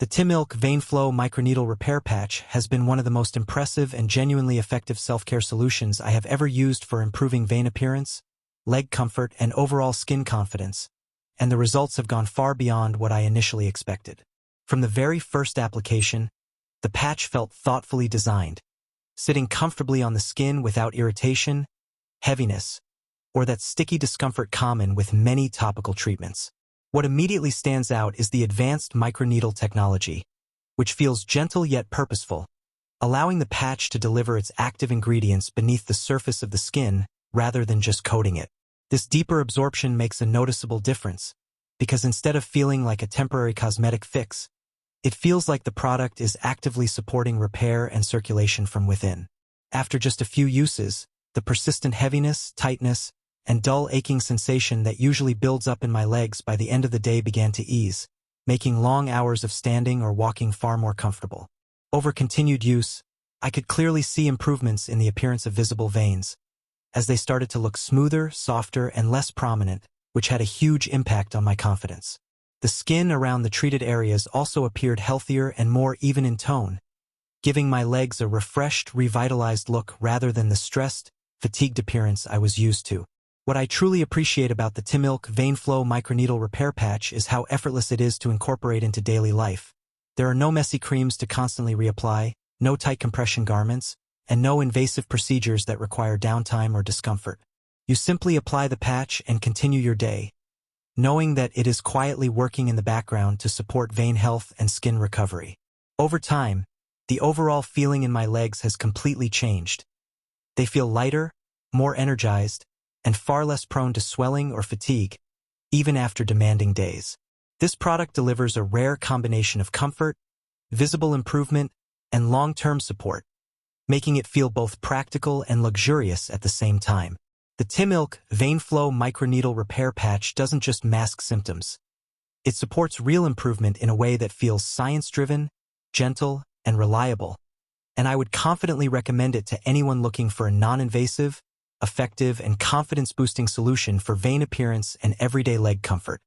The Timilk VeinFlow Microneedle Repair Patch has been one of the most impressive and genuinely effective self-care solutions I have ever used for improving vein appearance, leg comfort, and overall skin confidence, and the results have gone far beyond what I initially expected. From the very first application, the patch felt thoughtfully designed, sitting comfortably on the skin without irritation, heaviness, or that sticky discomfort common with many topical treatments. What immediately stands out is the advanced microneedle technology, which feels gentle yet purposeful, allowing the patch to deliver its active ingredients beneath the surface of the skin rather than just coating it. This deeper absorption makes a noticeable difference, because instead of feeling like a temporary cosmetic fix, it feels like the product is actively supporting repair and circulation from within. After just a few uses, the persistent heaviness, tightness, and dull aching sensation that usually builds up in my legs by the end of the day began to ease, making long hours of standing or walking far more comfortable. Over continued use, I could clearly see improvements in the appearance of visible veins, as they started to look smoother, softer, and less prominent, which had a huge impact on my confidence. The skin around the treated areas also appeared healthier and more even in tone, giving my legs a refreshed, revitalized look rather than the stressed, fatigued appearance I was used to. What I truly appreciate about the Timilk VeinFlow Microneedle Repair Patch is how effortless it is to incorporate into daily life. There are no messy creams to constantly reapply, no tight compression garments, and no invasive procedures that require downtime or discomfort. You simply apply the patch and continue your day, knowing that it is quietly working in the background to support vein health and skin recovery. Over time, the overall feeling in my legs has completely changed. They feel lighter, more energized, and far less prone to swelling or fatigue, even after demanding days. This product delivers a rare combination of comfort, visible improvement, and long-term support, making it feel both practical and luxurious at the same time. The Timilk VeinFlow Microneedle Repair Patch doesn't just mask symptoms. It supports real improvement in a way that feels science-driven, gentle, and reliable, and I would confidently recommend it to anyone looking for a non-invasive, effective, and confidence-boosting solution for vein appearance and everyday leg comfort.